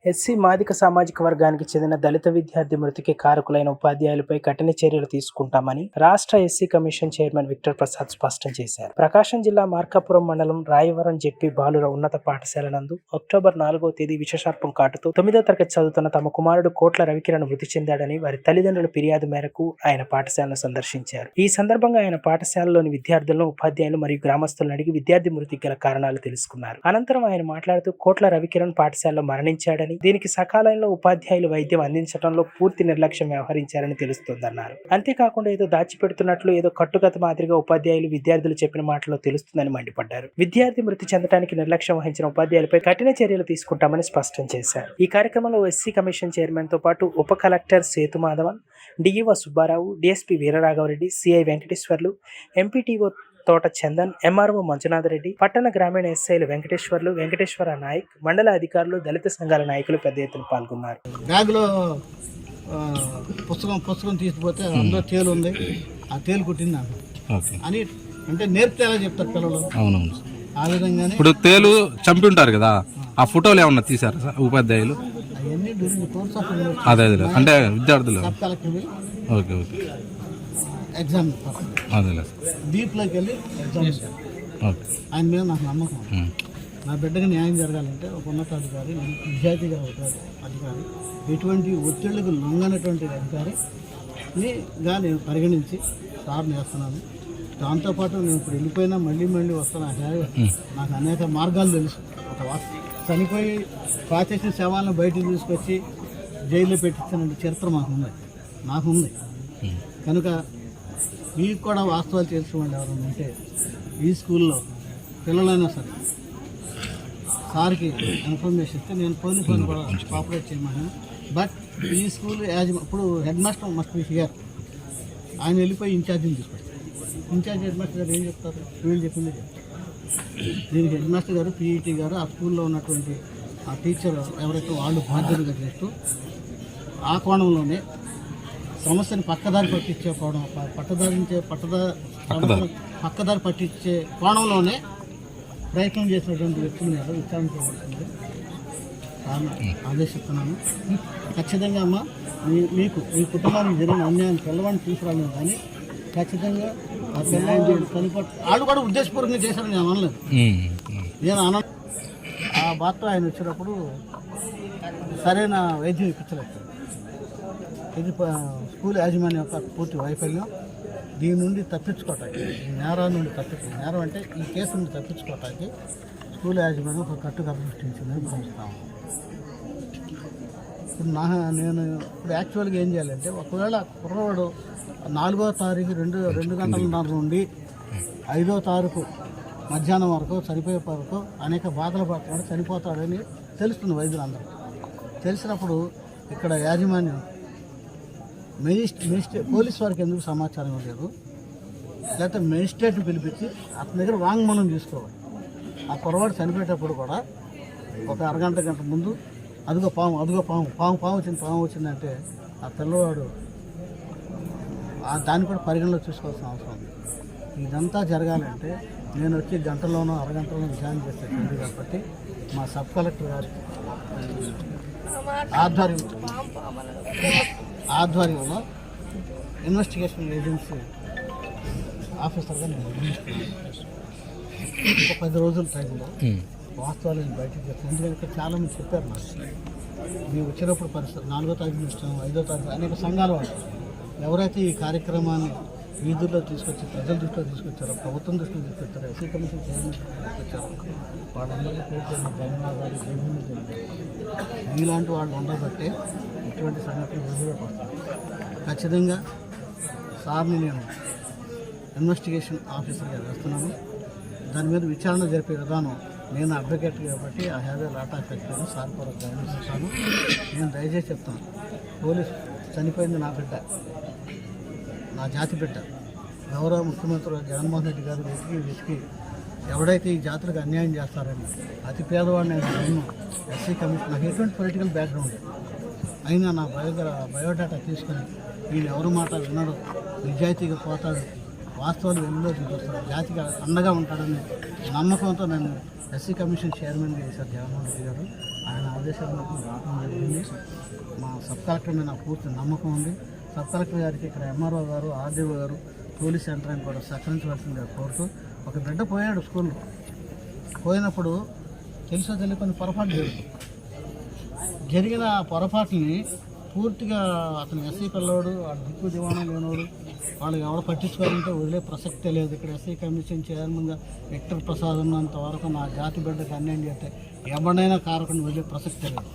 SC మాదిక సామాజిక వర్గానికి చెందిన దళిత విద్యార్థి మృతికి కారకులైన ఉపాధ్యాయులపై కఠిన చర్యలు తీసుకుంటామని రాష్ట్ర SC commission chairman Victor Prasad స్పష్టం చేశారు. ప్రకాశం జిల్లా మార్కాపురం మండలం రాయవరం జెడ్పీ బాలుర ఉన్నత పాఠశాల నందు అక్టోబర్ 4వ తేదీ విషసర్పం కాటుతో 9వ తరగతి చదువుతున్న తమ కుమారుడు కోట్ల రవికిరణ్ మృతి చెందాడని వారి తల్లిదండ్రుల ఫిర్యాదు మేరకు ఆయన పాఠశాలను సందర్శించారు. ఈ సందర్భంగా ఆయన పాఠశాలలోని విద్యార్థులను, ఉపాధ్యాయులు మరియు గ్రామస్తులను అడిగి విద్యార్థి మృతికి గల కారణాలు తెలుసుకున్నారు. అనంతరం ఆయన మాట్లాడుతూ కోట్ల రవికిరణ్ పాఠశాలలో మరణించాడని, దీనికి సకాలంలో ఉపాధ్యాయులు వైద్యం అందించడంలో పూర్తి నిర్లక్ష్యం వ్యవహరించారని తెలుస్తోందన్నారు. అంతేకాకుండా ఏదో దాచిపెడుతున్నట్లు, ఏదో కట్టుకథ మాదిరిగా ఉపాధ్యాయులు, విద్యార్థులు చెప్పిన మాటలో తెలుస్తుందని మండిపడ్డారు. విద్యార్థి మృతి చెందడానికి నిర్లక్ష్యం వహించిన ఉపాధ్యాయులపై కఠిన చర్యలు తీసుకుంటామని స్పష్టం చేశారు. ఈ కార్యక్రమంలో ఎస్సీ కమిషన్ చైర్మన్ తో పాటు ఉప collector Sethu Madhavan, DEO Subbarao, DSP Veeraraghavareddy, CI Venkateswarlu, MPTO Thota Chandan, MRO Manjunath Reddy, పట్టణ గ్రామీణ ఎస్ఐలు వెంకటేశ్వర్లు, వెంకటేశ్వర నాయక్, మండల అధికారులు, దళిత సంఘాల నాయకులు పెద్ద ఎత్తున పాల్గొన్నారు. బ్యాగ్లో పుస్తకం తీసుకుపోతే అందులో తేలు ఉంది, ఆ తేలు కుట్టింది అని అంటే నేర్పితే ఎలా చెప్తారు పిల్లలు. అవునవును. ఆ విధంగానే ఇప్పుడు తేలు చంపి ఉంటారు కదా, ఆ ఫోటోలు ఏమన్నా తీసారు సార్ ఉపాధ్యాయులు? అవన్నీ అదే అంటే విద్యార్థులు. Okay okay. ఎగ్జామ్ అదే డీప్లోకి వెళ్ళి ఎగ్జామ్. ఓకే. ఆయన మీద నాకు నమ్మకం. నా బిడ్డకి న్యాయం జరగాలంటే ఒక ఉన్నతాధికారి, నిజాయితీగా అధికారి, ఎటువంటి ఒత్తిళ్లకు లొంగనటువంటి అధికారినిగా నేను పరిగణించి సార్ని వేస్తున్నాను. దాంతోపాటు నేను ఇప్పుడు వెళ్ళిపోయినా మళ్ళీ వస్తాను. నాకు అనేక మార్గాలు తెలుసు. ఒక చనిపోయి పాచేసిన శవాలను బయటకు తీసుకొచ్చి జైల్లో పెట్టించిన చరిత్ర నాకుంది. కనుక మీకు కూడా వాస్తవాలు తెలుసుకోండి. ఎవరైనా ఉంటే ఈ స్కూల్లో పిల్లలైనా సరే సార్కి ఇన్ఫర్మేషన్ ఇస్తే నేను పోలీసు వాళ్ళు కూడా కోఆపరేట్ చేయమన్నాను. బట్ ఈ స్కూల్ ఇప్పుడు head master must be here. ఆయన వెళ్ళిపోయి ఇన్ఛార్జిని తీసుకొస్తారు. ఇన్ఛార్జ్ హెడ్ మాస్టర్ గారు ఏం చెప్తారు? వీళ్ళు చెప్పిందే చెప్తారు. దీనికి హెడ్ మాస్టర్ గారు, పీఈటీ గారు, ఆ స్కూల్లో ఉన్నటువంటి ఆ టీచర్ ఎవరైతే వాళ్ళు బాధ్యతగా చేస్తూ ఆ కోణంలోనే సమస్యను పక్కదారి పట్టించే కోణం, పక్కదారి పట్టించే కోణంలోనే ప్రయత్నం చేసినటువంటి వ్యక్తుల మీద విచారణ చేయబడుతుంది. ఆదేశిస్తున్నాను. ఖచ్చితంగా అమ్మ మీకు మీ కుటుంబానికి జరిగిన అన్యాయం పిల్లవాడిని తీసుకురాలేదు, కానీ ఖచ్చితంగా ఆ పిల్లవాడిని చనిపోతే వాళ్ళు కూడా ఉద్దేశపూర్వకంగా చేశారని నేను అనలేదు. నేను ఆ బాధతో ఆయన వచ్చినప్పుడు సరైన వైద్యం ఇప్పించలేదు. ఇది స్కూల్ యాజమాన్యం యొక్క పూర్తి వైఫల్యం. దీని నుండి తప్పించుకోవటానికి, ఈ నేరం నుండి నేరం అంటే ఈ కేసు నుండి తప్పించుకోవటానికి స్కూల్ యాజమాన్యం ఒక కట్టుకథ సృష్టించిందని భావిస్తాము. ఇప్పుడు నేను యాక్చువల్గా ఏం చేయాలంటే, ఒకవేళ కుర్రవాడు 4వ తారీఖు 2 గంటలన్నర నుండి 5వ తారీఖు మధ్యాహ్నం వరకు చనిపోయే వరకు అనేక బాధలు పడుతున్నాడు, చనిపోతాడని తెలుస్తుంది వైద్యులందరూ. తెలిసినప్పుడు ఇక్కడ యాజమాన్యం పోలీస్ వారికి ఎందుకు సమాచారం ఇవ్వలేదు, లేకపోతే మెజిస్ట్రేట్ని పిలిపించి అతని దగ్గర వాంగ్మూలం తీసుకోవాలి. ఆ కుర్రవాడు చనిపోయేటప్పుడు కూడా ఒక గంట ముందు అదిగో పాము వచ్చిందంటే ఆ పిల్లవాడు దాన్ని కూడా పరిగణలో చూసుకోవాల్సిన అవసరం ఉంది. ఇదంతా జరగాలంటే నేను వచ్చి గంటలోనో అరగంటలోనో విచారణ చేస్తాను. కాబట్టి మా సబ్ కలెక్టర్ గారు ఆధ్వర్యంలో ఇన్వెస్టిగేషన్ ఏజెన్సీ ఆఫీసర్గా నేను ఒక 10 రోజుల టైంలో వాస్తవాలను బయటకు చెప్తాను. ఎందుకంటే ఇక్కడ చాలామంది చెప్పారు నాకు, మేము వచ్చినప్పుడు పరిస్థితి 4వ తారీఖు ఇష్టం, 5వ తారీఖు అనేక సంఘాల వాళ్ళు ఎవరైతే ఈ కార్యక్రమాన్ని వీధుల్లో తీసుకొచ్చి ప్రజల దృష్టిలో తీసుకొచ్చారో, ప్రభుత్వం దృష్టిలో తీసుకొచ్చారో, ఎస్సీ కమిషన్ చైర్మన్ తీసుకొచ్చారో వాళ్ళందరికీ పేరు ధన్యవాదాలు. మీలాంటి వాళ్ళు ఉండబట్టే ఇటువంటి సంఘటనలు వెలుగులోకి వస్తాయి. ఖచ్చితంగా సార్ని నేను ఇన్వెస్టిగేషన్ ఆఫీసర్గా వేస్తున్నాను. దాని మీద విచారణ జరిపే విధానం నేను అడ్వకేట్ కాబట్టి I have a lot of experience. Sir కూడా గైడెన్స్ ఇస్తాను. నేను దయచేసి చెప్తాను, పోలీస్ చనిపోయింది నా బిడ్డ, నా జాతి బిడ్డ. గౌరవ ముఖ్యమంత్రి జగన్మోహన్ రెడ్డి గారు వెతికి ఎవడైతే ఈ జాతులకు అన్యాయం చేస్తారని అతి పేదవాడిని నేను ఎస్సీ కమిషన్, నాకు ఎటువంటి పొలిటికల్ బ్యాక్గ్రౌండ్ అయినా నా బయోడాటా తీసుకుని ఈయన ఎవరి మాట వినడు, నిజాయితీగా పోతాడు, వాస్తవాలు వెలుగులో చూపిస్తాడు, జాతికి అండగా ఉంటాడని నమ్మకంతో నన్ను ఎస్సీ కమిషన్ చైర్మన్గా చేశారు జగన్మోహన్ రెడ్డి గారు. ఆయన ఆదేశాల మేరకు రావడం జరిగింది. మా సబ్ కలెక్టర్ మీద నాకు పూర్తి నమ్మకం ఉంది. సబ్ కలెక్టర్ గారికి ఇక్కడ ఎంఆర్ఓ గారు, ఆర్డీఓ గారు, పోలీస్ యంత్రాన్ని కూడా సహకరించవలసిందిగా కోరుతూ, ఒక బిడ్డ పోయాడు స్కూల్లో. పోయినప్పుడు తెలుసో తెలియని పొరపాటు జరిగిన పొరపాటుని పూర్తిగా అతను ఎస్సీ పిల్లవాడు, వాడు దిక్కు దివాణం లేనివాడు, వాళ్ళకి ఎవరు పట్టించుకోవాలంటే వదిలే ప్రసక్తే లేదు. ఇక్కడ ఎస్సీ కమిషన్ చైర్మన్గా విక్టర్ ప్రసాద్ ఉన్నంత వరకు నా జాతి బిడ్డకు అన్యాయం చేస్తే ఎవరినైనా కారకుని వదిలే ప్రసక్తే లేదు.